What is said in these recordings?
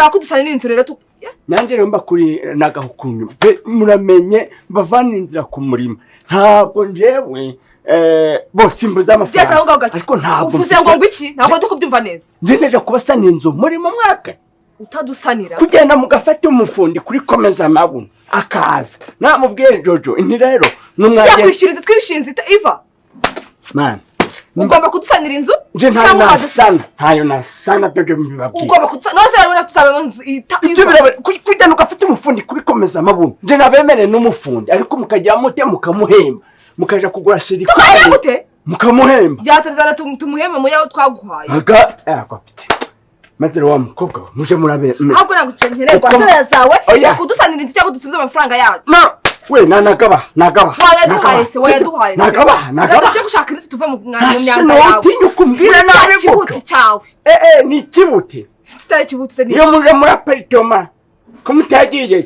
ushaka kudusanira inzu rero nanjye rero mbakuri nagahukunyuma muramenye bavana inzira ku murima ntabwo njewe bose imbuza amafaranga ariko ntabwo uvuze ngo iki ntabwo tukubyumva neza ndeneje kubasanira inzu muri mu mwaka utadusanira kugenda mugafata umufundi kuri komeza amabuno akaza namubwiye Jojo inti rero numwagenda yakwishyuriza twishinze Iva man ugomba kudusanira inzu ntayo nasana byo mbibabwiye ugomba kudusanira nose rero tuzabe mu nzu kujyana ugafata umufundi kuri komeza amabuno nje nabemere n'umufundi ariko mukajya mute mukamuhemba mukaja kugura shirika mukamuhemba byasezerana tumuhemba mu yaho twaguhaye maze wa mukobwa muje murabe ahubwo nagucengereye kwa sera zawe kudusanira inzu cyangwa dusubize amafaranga yacu no we nagaba wayaduhaye nagaba cyo gushaka inzu tuva mu myanda yawe utinya kumbwira nawe kibuti cyawe ni kibuti sitari kibuti se ni iyo muje muri apartment ko mutagiye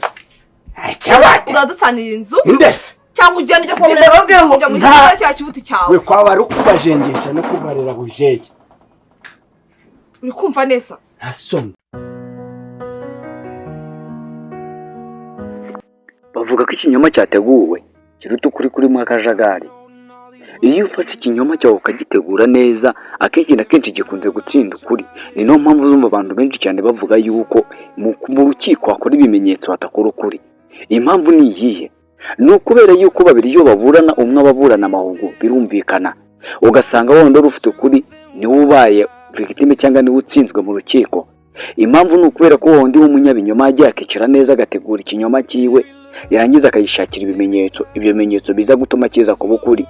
cyabati uradusanira inzu indese cyangwa ugenda ujya kubona ngo nta cya kibuti cyawe we kwaba ari kubajengesha no kubarera bujeye uri kumva neza asomye bavuga ko ikinyoma cyateguwe kiruta ukuri kurimo akajagari. Iyo ufashe ikinyoma cyawe ukagitegura neza akenshi na kenshi gikunze gutsinda ukuri. Ni no mpamvu zumva abantu benshi cyane bavuga yuko mu rukiko hakora ibimenyetso hatakora ukuri. Impamvu ni iyihe? Ni ukubera yuko babiri iyo baburana umwe ababurana amahugu birumvikana ugasanga wowe ndori ufite ukuri niwe ubaye victime cyangwa niwe utsinzwe mu rukiko. Impamvu ni ukubera ko wowe ndi w'umunyabinyoma agiye akicara neza agategura ikinyoma cyiwe yarangiza akayishakira ibimenyetso, ibyo bimenyetso biza gutuma kiza kuba ukuri.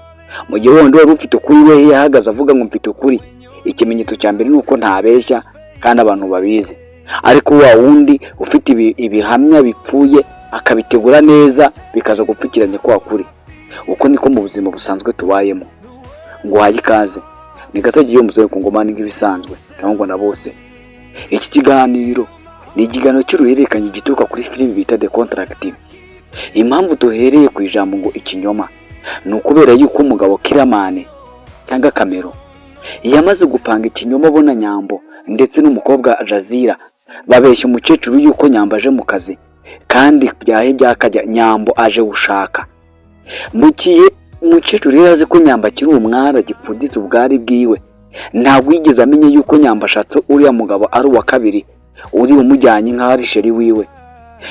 Mu gihe wowe ndori ufite ukuri we yahagaze avuga ngo mfite ukuri, ikimenyetso cya mbere nuko ntabeshya kandi abantu babizi. Ariko wa wundi ufite ibihamya bipfuye akabitegura neza bikaza gupfukiranya kwa kuri. Uko niko mu buzima busanzwe tubayemo. Ngo haye ikaze ni gatagiye umuze ku ngomani nk'ibisanzwe cyangwa na bose. Iki kiganiro ni ikiganiro cy'uruhererekanye gituruka kuri film bita The Contract. Impamvu duhereye ku ijambo ngo ikinyoma ni ukubera yuko umugabo Kiramane cyangwa Kamero yamaze gupanga ikinyoma abona Nyambo ndetse n'umukobwa Jazira babeshya umukecuru yuko Nyambo aje mu kazi kandi byahe byakajya Nyambo aje gushaka. Mukiye umukecuru yaze ko Nyambo akiri umwara gipfuditse ubwari bwiwe, ntabwo yigeze amenye yuko Nyambo ashatse uriya mugabo ari uwa kabiri uri umujyanye nk'ari sheri wiwe.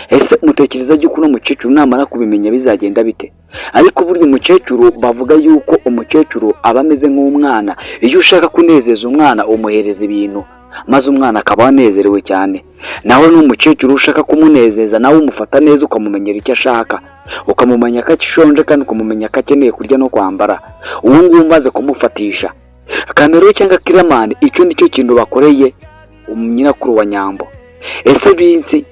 Ese mutekereza yuko umukecuru namara kubimenya bizagenda bite? Ariko burya umukecuru bavuga yuko umukecuru aba ameze nk'umwana. Iyo ushaka kunezeza umwana umuhereza ibintu maze umwana akaba anezerewe cyane. Nawe n'umukecuru ushaka kumunezeza nawe umufata neza ukamumenyera icyo ashaka, ukamumenya ko akishonje kandi ukamumenya ko akeneye kurya no kwambara. Uwo nguwo umaze kumufatisha Kamero cyangwa Kiramane, icyo nicyo kintu bakoreye umunyirakuru wa Nyambo. Ese binsi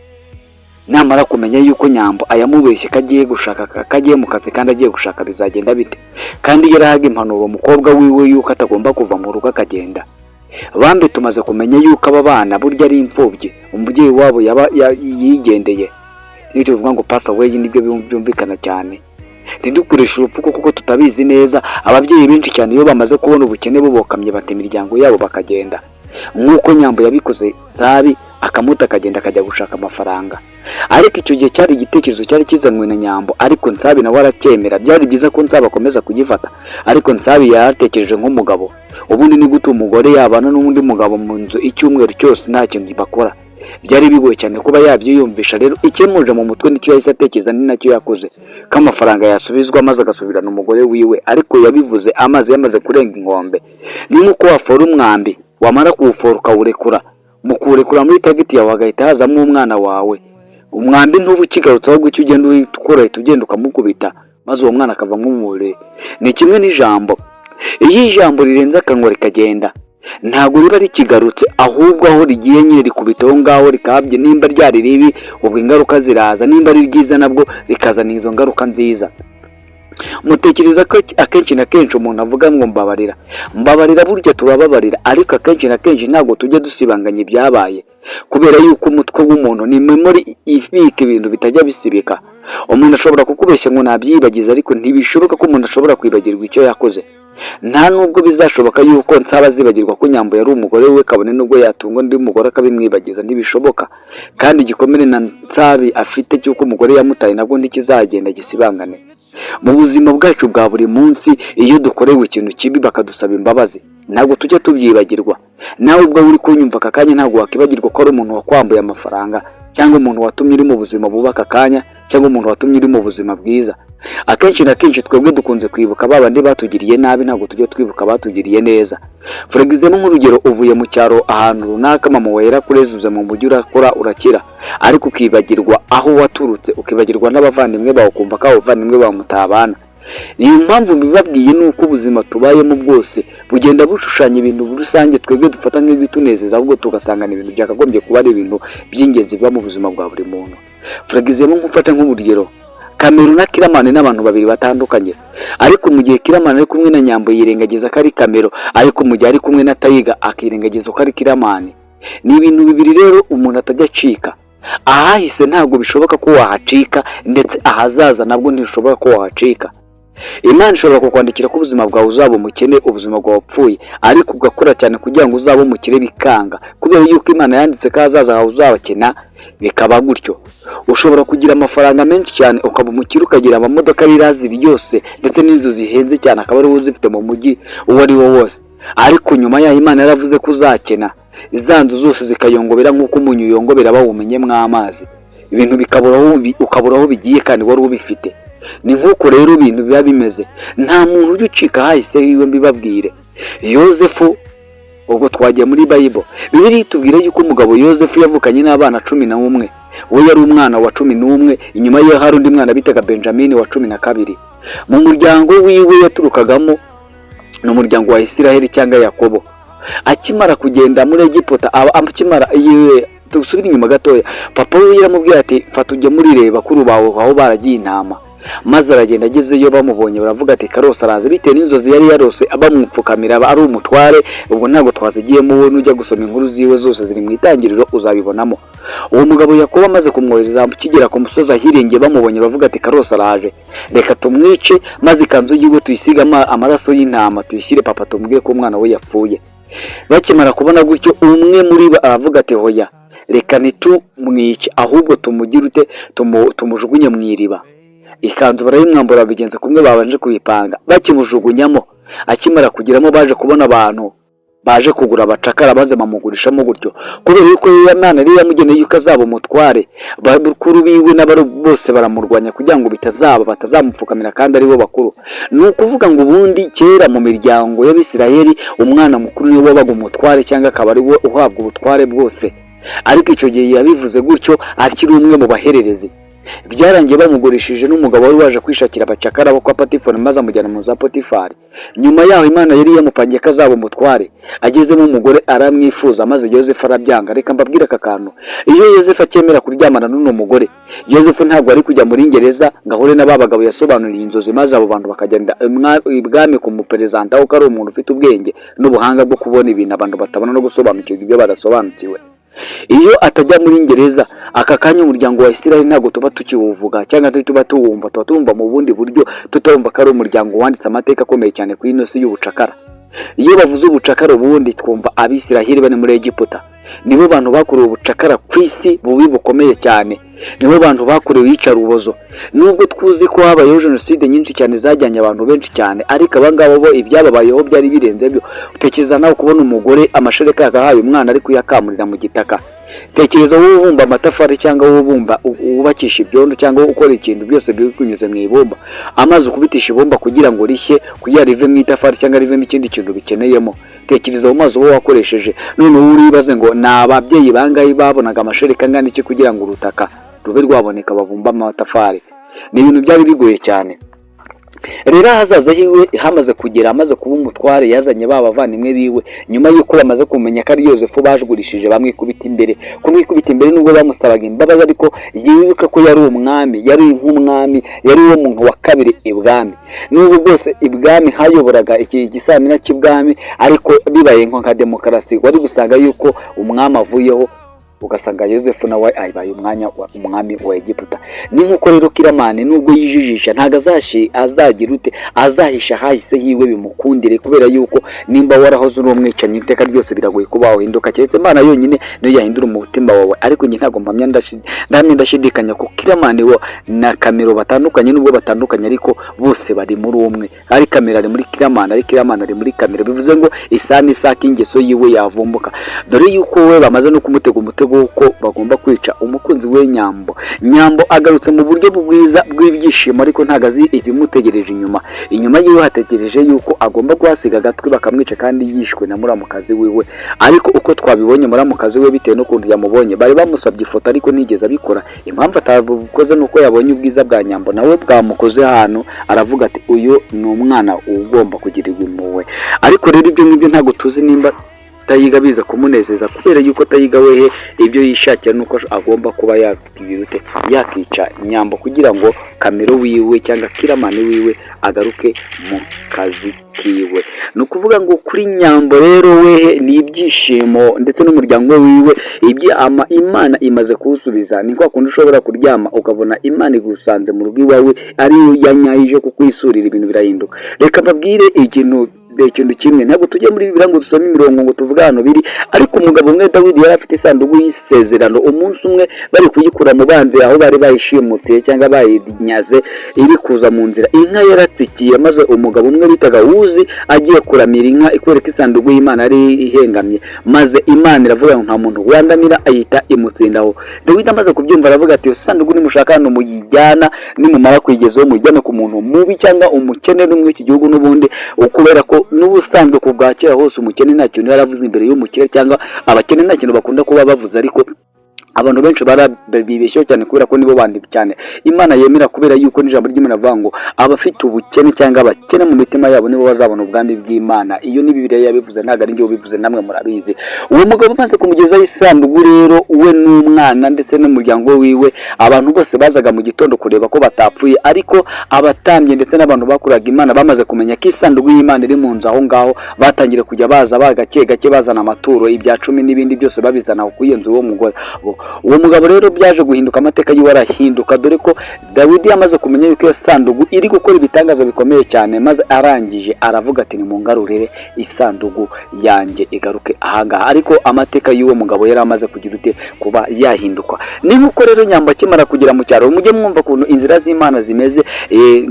namara kumenya yuko Nyambo ayamubeshye kagiye gushaka kagiye mu kazi kandi agiye gushaka bizagenda bite? Kandi yarahaga impanuro umukobwa wiwe yuko atagomba kuva mu rugo akagenda. Bambe tumaze kumenya yuko aba bana burya ari imfubyi, umubyeyi wabo yigendeye. Nibyo bivuga ngo pass away, nibyo byumvikana cyane. Ntidukoresha urupfu kuko tutabizi neza. Ababyeyi benshi cyane iyo bamaze kubona ubukene bubokamye bate imiryango yabo bakagenda, nk'uko Nyambo yabikoze Zabi akamuta akagenda akajya gushaka amafaranga. Ariko icyo gihe cyari igitekerezo cyari kizanwe na Nyambo, ariko Nsabi nawe aracyemera. Byari byiza ko Nsabi akomeza kugifata, ariko Nsabi yaratekereje nk'umugabo. Ubundi ni gute umugore yabana n'undi mugabo mu nzu icyumweru cyose nta kintu bakora? Byari bigoye cyane kuba yabyiyumvisha. Rero ikemuje mu mutwe nicyo yahise atekereza, ni nacyo yakoze, ko amafaranga yasubizwa maze agasubirana umugore wiwe. Ariko yabivuze amazi yamaze kurenga inkombe. Ni nk'uko wafora umwambi wamara kuwufora ukawurekura, mu kuwurekura muri tageti yawe hagahita hazamo umwana wawe. Umwambi ntubu ukigarutse ahubwo icyo ugenda ukora ugenda ukamukubita maze uwo mwana akava nk'umure. Ni kimwe n'ijambo. Iyo ijambo rirenze akanwa rikagenda ntabwo riba rikigarutse, ahubwo aho rigiye nyine rikubitaho ngaho rikabye. Nimba ryari ribi ubwo ingaruka ziraza, nimba ari ryiza nabwo rikazana izo ngaruka nziza. Mutekereza ko akenshi na kenshi umuntu avuga ngo mbabarira burya turababarira, ariko akenshi na kenshi ntabwo tujya dusibanganya ibyabaye, kubera yuko umutwe w'umuntu ni memory ibika ibintu bitajya bisibika. Umuntu ashobora kukubeshya ngo nabyibagiza, ariko ntibishoboka ko umuntu ashobora kwibagirwa icyo yakoze. nta nubwo bizashoboka yuko nsaba zibagirwa ko Nyambo yari umugore we, kabone nubwo yatunga undi mugore akabimwibagiza, ntibishoboka. kandi igikomere na Nsabi afite cy'uko umugore yamutaye nabwo ntikizagenda gisibangane. mu buzima bwacu bwa buri munsi iyo dukorewe ikintu kibi bakadusaba imbabazi ntabwo tujya tubyibagirwa. nawe ubwo uri kunyumva aka kanya ntabwo wakibagirwa ko ari umuntu wakwambuye amafaranga, cyangwa umuntu watumye uri mu buzima bubaka kanya, cyangwa umuntu watumye uri mu buzima bwiza. akenshi na kenshi twebwe dukunze kwibuka babandi batugiriye nabi, ntabwo tujya twibuka batugiriye neza. Fregizemo nk'urugero, uvuye mu cyaro ahantu runaka, mama wawe yarakurezuze mu mujyi urakora urakira, ariko ukibagirwa aho waturutse, ukibagirwa n'abavandimwe bawe, ukumva ko abavandimwe bawe mutabana. niyo mpamvu mbibabwiye nuko ubuzima tubayemo bwose bugenda bushushanya ibintu rusange twebwe dufata nk'ibitunezeza, ahubwo tugasanga ibintu byakagombye kuba ari ibintu by'ingenzi biba mu buzima bwa buri muntu. Fregizemo nk'ufata nk'urugero, Kameru na Kiramani n'abantu babiri batandukanye, ariko mu gihe Kiramani ari kumwe na Nyambo yirengagiza ko ari Kameru, ariko mu gihe ari kumwe na Tayiga akirengagiza ko ari Kiramani. ni ibintu bibiri rero umuntu atajya acika. ahahise ntabwo bishoboka ko wahacika, ndetse ahazaza nabwo ntibishoboka ko wahacika. Imana ishobora kukwandikira ko ubuzima bwawe uzaba umukene, ubuzima bwawe upfuye, ariko ugakora cyane kugira ngo uzabe umukire bikanga, kubera yuko Imana yanditse ko ahazaza hawe uzabakena, bikaba gutyo. ushobora kugira amafaranga menshi cyane ukaba umukire, ukagira amamodoka y'Iraziri yose ndetse n'inzu zihenze cyane, akaba ari wowe uzifite mu mujyi uwo ari wo wose, ariko nyuma yaho Imana yaravuze ko uzakena, izanzu zose zikayongobera nk'uko umunyu uyongobera bawumenyemo amazi, ibintu ukabura aho bigiye kandi wari ubifite. ni nk'uko rero ibintu biba bimeze, nta muntu ujya ucika ahahise hiwe. mbibabwire, Yozefu, ubwo twagiye muri Bible, Bibiliya itubwira yuko umugabo Yozefu yavukanye n'abana 11, we yari umwana wa 11, inyuma ye hari undi mwana bitaga Benjamin wa 12. mu muryango wiwe yaturukagamo n'umuryango wa Isiraheli cyangwa Yakobo. akimara kugenda muri Egiputa, dusubire inyuma gatoya, papa we yaramubwiye ati fata ujye muri reba kuri bawe aho baragiye intama, maze aragenda agezeyo, bamubonye baravuga ati Karose araza, bitewe n'inzozi yari yarose bamupfukamira ari umutware. ubwo ntabwo twazigiyemo, wowe nujya gusoma inkuru ziwe zose ziri mu itangiriro uzabibonamo. uwo mugabo Yakobo amaze kumwohereza kigera ku musozi ahirengeye, bamubonye bavuga ati Karose araje, reka tumwice, maze ikanzu yiwe tuyisiga amaraso y'intama tuyishyire papa, tumubwiye ko umwana we yapfuye. bakimara kubona gutyo, umwe muri bo aravuga ati hoya, reka ntitumwice, ahubwo tumugire ute, tumujugunye mu iriba. ikanzu barayimwambura, bigenze kumwe babanje kuyipanga. bakimujugunyamo, akimara kugiramo baje kubona abantu baje kugura abacakara, maze bamugurishamo gutyo, kubera yuko Imana yari yamugeneye yuko azaba umutware. bakuru biwe n'abari bose baramurwanya kugira ngo batazamupfukamira kandi ari bo bakuru. ni ukuvuga ngo ubundi kera mu miryango y'Abisirayeli umwana mukuru niwe wabaga umutware, cyangwa akaba ari we uhabwa ubutware bwose. ariko icyo gihe yabivuze gutyo akiri umwe mu bahererezi. byarangiye bamugurishije n'umugabo wari waje kwishakira abacakara bo kwa Potifari, maze amujyana mu za Potifari. nyuma yaho Imana yari yamupangiye ko azaba umutware. agezemo umugore aramwifuza, maze Yozefu arabyanga. reka mbabwire aka kantu, iyo Yozefu akemera kuryamana n'uno mugore, Yozefu ntabwo ari kujya muri gereza ngo ahure n'abagabo yasobanuriye inzozi, maze abo bantu bakagenda ibwami kumuperezantaho ko ari umuntu ufite ubwenge n'ubuhanga bwo kubona ibintu abantu batabona no gusobanukirwa ibyo badasobanukiwe. iyo atajya muri gereza, aka kanya umuryango wa Isiraheli ntabwo tuba tukiwuvuga, cyangwa tuba tuwumva, tuba tuwumva mu bundi buryo, tutumva ko ari umuryango wanditse amateka akomeye cyane ku ino si y'ubucakara. iyo bavuze ubucakara ubundi twumva Abisiraheli bari muri Egiputa, nibo bantu bakorewe ubucakara ku isi bubi bukomeye cyane, nibo bantu bakorewe iyicarubozo. nubwo twuzi ko habayeho jenoside nyinshi cyane zajyanye abantu benshi cyane, ariko abangabo bo ibyababayeho byari birenze byo. utekereza nawe kubona umugore amashereka yakahaye umwana ari kuyakamurira mu gitaka. tekereza wowe ubumba amatafari, cyangwa wowe ubumba wubakisha ibyondo, cyangwa ukora ikintu byose biri kunyuze mu ibumba, amaze ukubitisha ibumba kugira ngo rishye, kugira rive mu itafari cyangwa rive mu ikindi kintu bikeneyemo. tekereza mu mazi uba wakoresheje. none wowe uribaze ngo ni ababyeyi bangahe babonaga amashereka angana iki kugira ngo urutaka rube rwaboneka babumba amatafari? ni ibintu byari bigoye cyane. rero ahazaza hiwe hamaze kugera, amaze kuba umutware, yazanye bavandimwe biwe, nyuma y'uko bamaze kumenya ko ari Yozefu bajugurishije, bamwikubita imbere. kumwikubita imbere nubwo bamusabaga imbabazi, ariko yibuka ko yari umwami, yari nk'umwami, yari wo muntu wa kabiri ibwami. nubwo bwose ibwami hayoboraga iki gisamina cy'ibwami, ariko bibaye nka demokarasi, wari gusanga yuko umwami avuyeho ugasanga Yosefu nawe ayibaye umwami wa Egiputa. Ni nkuko rero Kiramani nubwo yijijisha ntago azagira ute azahisha hahise hiwe bimukundire, kubera yuko nimba warahoze uri umwicanyi iteka ryose biragoye kuba wahinduka, keretse Imana yonyine niyo yahindura umutima wawe. Ariko njye ntago mpamya ndashidikanya ko Kiramani wo na Kamero batandukanye, nubwo batandukanye ariko bose bari muri umwe. Ari Kamero ari muri Kiramani, ari Kiramani ari muri Kamero, bivuze ngo isani isaka ingeso yiwe yavumbuka, dore yuko we bamaze no kumutega umutego uko bagomba kwica umukunzi we Nyambo agarutse mu buryo bwiza bw'ibyishimo, ariko ntago azi ibimutegereje inyuma yiwe hategereje yuko agomba guhasiga agatwi bakamwica kandi yishwe na muramukazi wiwe. Ariko uko twabibonye muramukazi we bitewe n'ukuntu yamubonye, bari bamusabye ifoto ariko nigeze abikora. Impamvu atabukoze nuko yabonye ubwiza bwa Nyambo nawe bwamukoze hano, aravuga ati uyu ni umwana ugomba kugirirwa impuhwe. Ariko rero ibyo ngibyo ntago tuzi nimba Tayiga biza kumunezeza, kubera yuko Tayiga wehe ibyo yishakira nuko agomba kuba yakica Nyambo kugira ngo Kamero wiwe cyangwa Kiramani wiwe agaruke mu kazi kiwe. Ni ukuvuga ngo kuri Nyambo rero wehe ni ibyishimo ndetse n'umuryango wiwe Imana imaze kuwusubiza. Ni kwa kundi ushobora kuryama ukabona Imana igusanze mu rugo iwawe ari yanyayije kukwisurira, ibintu birahinduka. Reka mbabwire ikintu kimwe, ntabwo tujye muri Bibiliya ngo dusome imirongo ngo tuvuga hano biri, ariko umugabo umwe Dawidi yari afite isanduku y'isezerano. Umunsi umwe bari kuyikura mu banzi aho bari bayishimutiye cyangwa bayinyaze iri kuza mu nzira, inka yaratsikiye, maze umugabo umwe bitaga Uzi agiye kuramira inka ikwereka isanduku y'Imana ari ihengamye, maze Imana iravuga ngo nta muntu wandamira, ayita imutsindaho. Dawidi amaze kubyumva aravuga ati isanduku nimushaka hano muyijyana, nimumara kuyigezaho mujyane ku muntu mubi cyangwa umukene n'umwe iki gihugu n'ubundi, ukubera ko n'ubusanzwe ku bwa kera hose umukene nta kintu yaravuze imbere y'umukire, cyangwa abakene nta kintu bakunda kuba bavuze. Ariko abantu benshi barabibeshyeho cyane kubera ko nibo bandi cyane Imana yemera, kubera yuko n'ijambo ry'Imana avuga ngo abafite ubukene cyangwa abakene mu mitima yabo nibo bazabona ubwami bw'Imana. Iyo ni Bibiliya yabivuze, ntago ari njye ubivuze, namwe murabizi. Uwo mugabo maze kumugezaho isanduku rero, we n'umwana ndetse n'umuryango wiwe, abantu bose bazaga mu gitondo kureba ko batapfuye, ariko abatambye ndetse n'abantu bakuraga Imana bamaze kumenya ko isanduku y'Imana iri mu nzu aho ngaho, batangira kujya baza gake bazana amaturo, ibya 10 n'ibindi byose babizana ku iyo nzu. Uwo mugabo rero byaje guhinduka, amateka yiwe arahinduka, dore ko Dawidi yamaze kumenya yuko iyo sanduku iri gukora ibitangazo bikomeye cyane, maze arangije aravuga ati nimungarurire isanduku yanjye igaruke ahangaha. Ariko amateka y'uwo mugabo yari amaze kugira ute kuba yahinduka. Ni nkuko rero Nyambo akimara kugera mu cyaro, mujye mwumva ukuntu inzira z'Imana zimeze.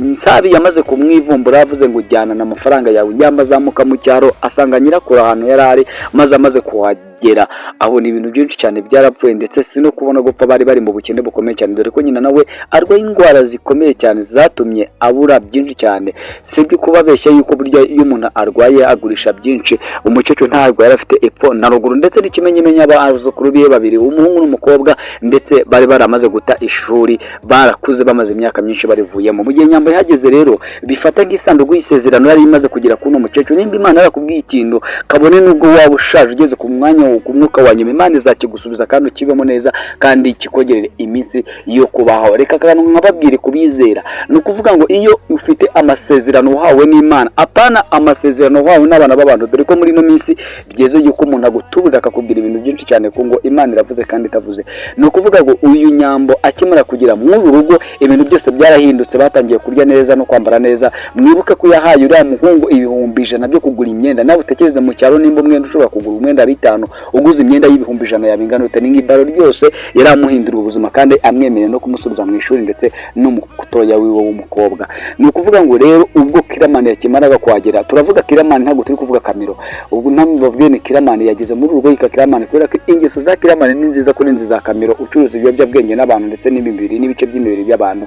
Nsabi yamaze kumwivumbura, avuze ngo jyana n'amafaranga yawe. Nyambo azamuka mu cyaro asanga nyirakuru ahantu yari ari, maze amaze kuhagera abona ibintu byinshi cyane byarapfuye, ndetse si no kubona gupfa, bari mu bukene bukomeye cyane, dore ko nyina nawe arwaye indwara zikomeye cyane zatumye abura byinshi cyane. Si byo kubabeshya yuko burya iyo umuntu arwaye agurisha byinshi. Umukecuru ntabwo yari afite epfo na ruguru, ndetse n'ikimenyamenya abazukuru biwe babiri, umuhungu n'umukobwa, ndetse bari baramaze guta ishuri, barakuze bamaze imyaka myinshi barivuyemo. Mu gihe Nyambo yahageze rero, bifata nk'isanduku y'isezerano yari imaze kugera kuri uno mukecuru. Nimba Imana yarakubwiye ikintu, kabone nubwo waba ushaje ugeze ku mwanya ku mwuka wa nyuma, Imana izakigusubiza kandi ukibemo neza, kandi kikogerere iminsi yo kubaho. Reka kandi nkababwire kubizera, ni ukuvuga ngo iyo ufite amasezerano uhawe n'Imana, apana amasezerano uhawe n'abana b'abantu, dore ko muri no minsi bigeze yuko umuntu agutubuza akakubwira ibintu byinshi cyane ko ngo Imana iravuze kandi itavuze. Ni ukuvuga ngo uyu Nyambo akimara kugera muri uru rugo, ibintu byose byarahindutse, batangiye kurya neza no kwambara neza. Mwibuke ko yahaye uriya muhungu 100,000 byo kugura imyenda. Nawe utekereze mu cyaro nimba umwenda ushobora kugura umwenda 5, uguze imyenda y'100,000 yabingana ute? Ni nk'ibaro ryose yaramuhindura ubuzima kandi amwemerera no kumusubiza mu ishuri, ndetse n'umutoya wiwe w'umukobwa. Ni ukuvuga ngo rero ubwo Kiramani yakimaraga kuhagera, turavuga Kiramani ntabwo turi kuvuga Kamero, ubwo ntamwe bavuye ni Kiramani yageze muri urugo yika Kiramani, kubera ko ingeso za Kiramani ni nziza kuri nziza Kamero, ucuruza ibiyobyabwenge n'abantu ndetse n'imibiri n'ibice by'imibiri by'abantu.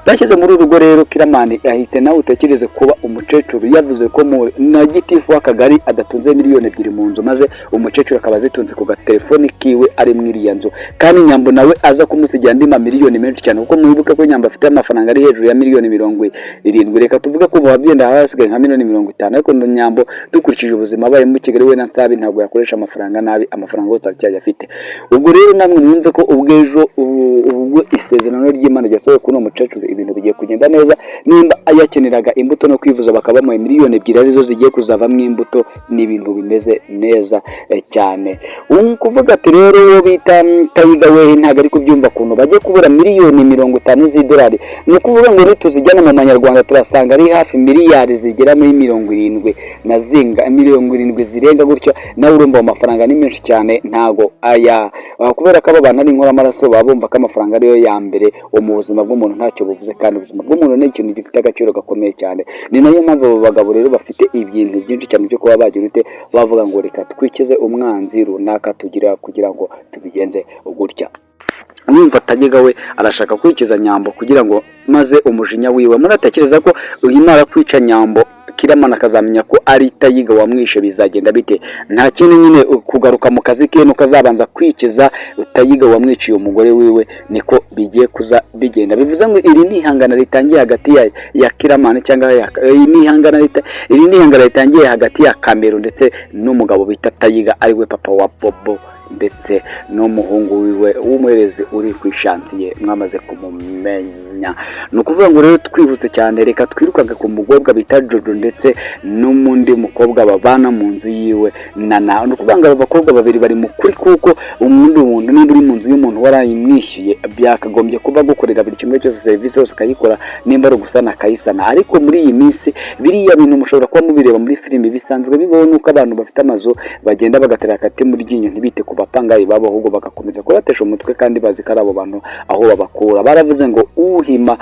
Bashyize muri urugo rero, Kiramani ahite nawe utekereze kuba umukecuru yavuze ko na gitifu w'akagari adatunze 2,000,000 mu nzu, maze umukecuru akaba zitunze ku gatelefoni kiwe ari muri iriya nzu, kandi Nyambo nawe aza kumusigira andi miliyoni menshi cyane, kuko mwibuke ko Nyambo afite amafaranga ari hejuru ya 70,000,000. Reka tuvuge ko babyenda hasigaye nka 50,000,000, ariko Nyambo dukurikije ubuzima abaye mu Kigali we na Nsabi ntabwo yakoresha amafaranga nabi, amafaranga yose aracyafite. Ubwo rero namwe mwumve ko ubwejo nubwo isezerano ry'Imana ryasohoye kuri uwo mukecuru ibintu bigiye kugenda neza, nimba yakeneraga imbuto no kwivuza bakabamuha miliyoni 2 arizo zigiye kuzavamo imbuto, ni ibintu bimeze neza cyane. Kuvuga ati rero uwo bita Tayiga we ntabwo ari kubyumva kuntu bagiye kubura miliyoni 50 z'idolari. Ni ukuvuga ngo nituzijyana mu manyarwanda turasanga ari hafi miliyari zigera muri 70 na zinga 70 zirenga gutyo. Nawe urumva amafaranga ni menshi cyane, ntago aya kubera ko aba bantu ari inkora amaraso babumva ko amafaranga ariyo ya mbere mu buzima bw'umuntu ntacyo buvuze, kandi ubuzima bw'umuntu ni ikintu gifite agaciro gakomeye cyane. Ni nayo mpamvu abo bagabo rero bafite ibintu byinshi cyane byo kuba bagira ute bavuga ngo reka twikize umwanzi runaka kugira ngo tubigenze gutya. Umva Tayiga we arashaka kwikiza Nyambo kugira ngo maze umujinya wiwe muratekereza ko uyimara kwica Nyambo Kiramana akazamenya ko ari Tayiga wamwishe bizagenda bite? Nta kintu nyine kugaruka mu kazi ke nuko azabanza kwikiza Tayiga wamwiciye umugore wiwe, niko bigiye kuza bigenda. Bivuze ngo iri ni ihangana ritangiye hagati ya Kiramana cyangwa iri ni ihangana ritangiye hagati ya Kamero ndetse n'umugabo bita Tayiga ari we papa wa Bobo ndetse n'umuhungu wiwe w'umuherezi uri kwishansiye mwamaze kumumenya. Ni ukuvuga ngo rero twihuse cyane, reka twirukaga ku mugobwa bita Jojo ndetse n'umundi mukobwa babana mu nzu yiwe Nana. Ni ukuvuga ngo aba bakobwa babiri bari mu kuri, kuko umuntu nimba uri mu nzu y'umuntu warayimwishyuye byakagombye kuba gukorera buri kimwe cyose, serivisi yose akayikora, nimba ari ugusana akayisana. Ariko muri iyi minsi biriya bintu mushobora kuba mubireba muri filime bisanzwe bibaho, nuko abantu bafite amazu bagenda bagatera akati mu ryinyo ntibite ku bapangayi babo, ahubwo bagakomeza kubatesha umutwe kandi bazi ko ari abo bantu aho babakura. Baravuze ngo uhima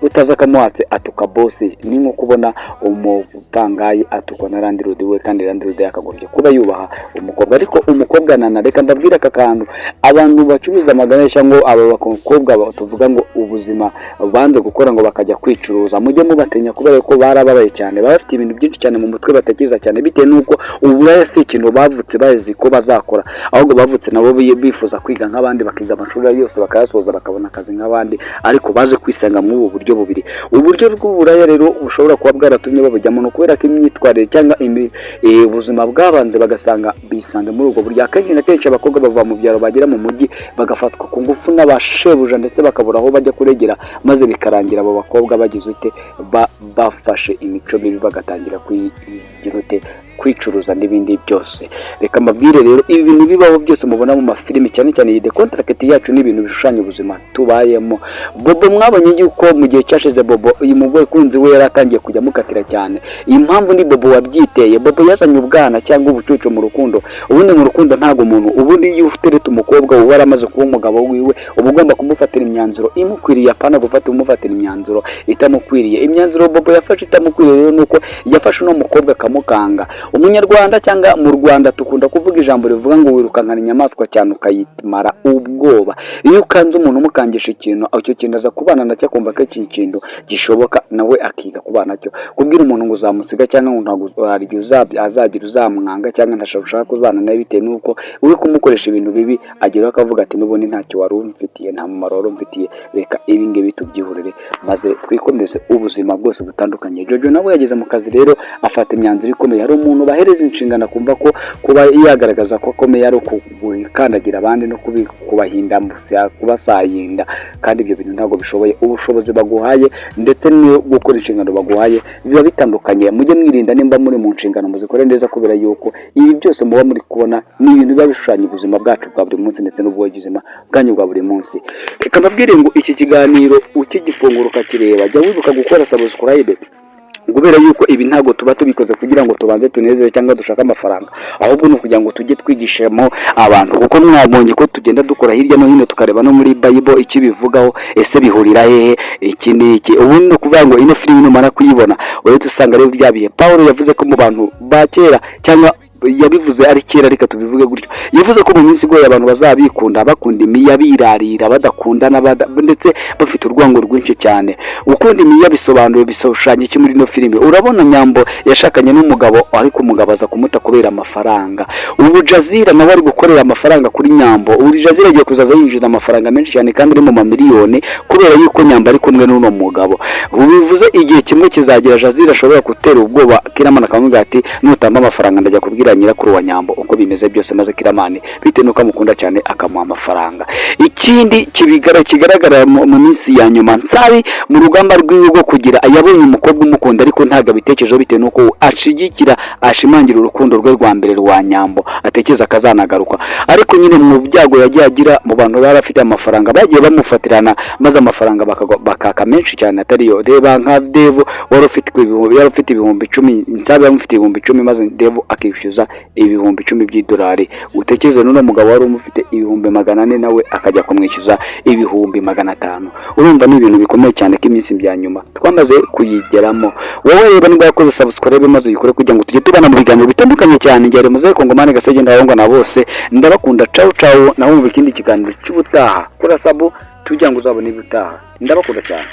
utaza kamuhatse atuka bosi. Ni nko kubona umupangayi atukwa na landlord we, kandi landlord yakagombye kuba yubaha umukobwa. Ariko umukobwa Nana, reka ndabwira aka kantu abantu bacuruza amaganesha ngo aba bakobwa tuvuga ngo ubuzima banze gukora ngo bakajya kwicuruza, mujye mubatenya kubera ko barababaye cyane, bafite ibintu byinshi cyane mu mutwe batekereza cyane, bitewe nuko uburaya si ikintu bavutse bazi ko bazakora, ahubwo bavutse nabo bifuza kwiga nk'abandi, bakiga amashuri yose bakayasoza bakabona akazi nk'abandi, ariko baje kwisanga muri ubu buryo bubiri. Uburyo bw'uburaya rero bushobora kuba bwaratumye babujyamo no kubera ko imyitwarire cyangwa ubuzima bwabanze bagasanga bisanze muri ubwo buryo. Akenshi na kenshi abakobwa bava mu byaro bagera mu mujyi bagafatwa ku ngufu n'abashebuja ndetse bakabura aho bajya kuregera, maze bikarangira abo bakobwa bagize ute bafashe imico mibi bagatangira kwicuruza n'ibindi byose. Reka mbabwire rero ibi bintu bibaho byose mubona mu mafilimi, cyane cyane iyi The Contract yacu ni ibintu bishushanya ubuzima tubayemo. Bobo mwabonye yuko mu gihe cyashize Bobo uyu mugore kunzi we yaratangiye kujya mukatira cyane. Iyi mpamvu ni Bobo wabyiteye. Bobo yazanye ubwana cyangwa ubucucu mu rukundo. Ubundi mu rukundo ntago umuntu ubundi iyo utereta umukobwa we waramaze kuba umugabo wiwe, uba ugomba kumufatira imyanzuro imukwiriye, apana umufatira imyanzuro itamukwiriye. Imyanzuro Bobo yafashe itamukwiriye rero nuko yafashe no mukobwa akamukanga. Umunyarwanda cyangwa mu Rwanda tukunda kuvuga ijambo rivuga ngo wirukankana inyamaswa cyane ukayimara ubwoba. Iyo ukanze umuntu umukangisha ikintu, icyo kintu aza kubana nacyo akumva ko iki kintu gishoboka, nawe akiga kubana nacyo. Kubwira umuntu ngo uzamusiga cyangwa ngo ntabwo azagira uzamwanga cyangwa ntashaka kubana nawe bitewe nuko uri kumukoresha ibintu bibi, ageraho akavuga ati n'ubundi ntacyo wari umfitiye, nta mumaro wari umfitiye, reka ibi ngibi tubyihurire maze twikomeze ubuzima bwose butandukanye. Jojo nawe yageze mu kazi rero afata imyanzuro ikomeye. Hari umuntu bahereza inshingano akumva ko kuba yagaragaza ko akomeye ari ukukandagira abandi no kubahinda kubasayinda, kandi ibyo bintu ntabwo bishoboye. Ubushobozi baguhaye ndetse no gukora inshingano baguhaye biba bitandukanye. Mujye mwirinda nimba muri mu nshingano muzikore neza, kubera yuko ibi byose muba muri kubona ni ibintu biba bishushanya ubuzima bwacu bwa buri munsi ndetse n'ubwogizima bwanyu bwa buri munsi. Reka mbabwire ngo iki kiganiro ukigifungura ukakireba, jya wibuka gukora subscribe, kubera yuko ibi ntago tuba tubikoze kugira ngo tubanze tunezere cyangwa dushaka amafaranga, ahubwo no kugira ngo tujye twigishemo abantu. Kuko mwabonye ko tugenda dukora hirya no hino tukareba no muri Bible iki bivugaho, ese bihurira hehe iki n'iki. Ubundi no kuvuga ngo ino filime numara kuyibona uretse usanga rero byabiye Paulo yavuze ko mu bantu ba kera, cyangwa yabivuze ari kera, reka tubivuge gutyo, yavuze ko mu minsi igoye abantu bazabikunda, bakunda imiya, birarira, badakundana, ndetse bafite urwango rwinshi cyane. Ukunda imiya bisobanuye bishushanya iki muri no filime? Urabona Nyambo yashakanye n'umugabo, ariko umugabo aza kumuta kubera amafaranga. Ubu Jazira nawe ari gukorera amafaranga kuri Nyambo. Ubu Jazira agiye kuzaza yinjiza amafaranga menshi cyane kandi ari mu mamiliyoni, kubera yuko Nyambo ari kumwe n'uno mugabo. Ubu bivuze igihe kimwe kizagira Jazira ashobora gutera ubwoba Kiramana akamubwira ati nutamba amafaranga ndajya kubwira abwira nyirakuru wa Nyambo uko bimeze byose, maze Kiramani bitewe nuko amukunda cyane akamuha amafaranga. Ikindi kigaragara mu minsi ya nyuma, Nsabi mu rugamba rw'iwe rwo kugira yabonye umukobwa umukunda ariko ntago abitekerezo bitewe nuko ashigikira ashimangira urukundo rwe rwa mbere rwa Nyambo, atekereza akazanagaruka. Ariko nyine mu byago yagiye agira mu bantu bari afite amafaranga bagiye bamufatirana, maze amafaranga bakaka menshi cyane atariyo. Reba nka Devo wari ufite ibihumbi 10, Nsabi yamufite ibihumbi 10, maze Devo akishyuza ibihumbi 10 by'idolari. Utekereze n'uno mugabo wari umufite ibihumbi 400 nawe akajya kumwishyuza ibihumbi 500. Urumva ni ibintu bikomeye cyane ko iminsi bya nyuma twamaze kuyigeramo. Wowe reba niba yakoze subscribe maze uyikore kugira ngo tujye tubana mu biganiro bitandukanye cyane. Ngere muze Kongomani Gasage ndabongo na bose ndabakunda. Ciao ciao, naho mu ikindi kiganiro cy'ubutaha kora sabu tujya ngo uzabone ibutaha. Ndabakunda cyane.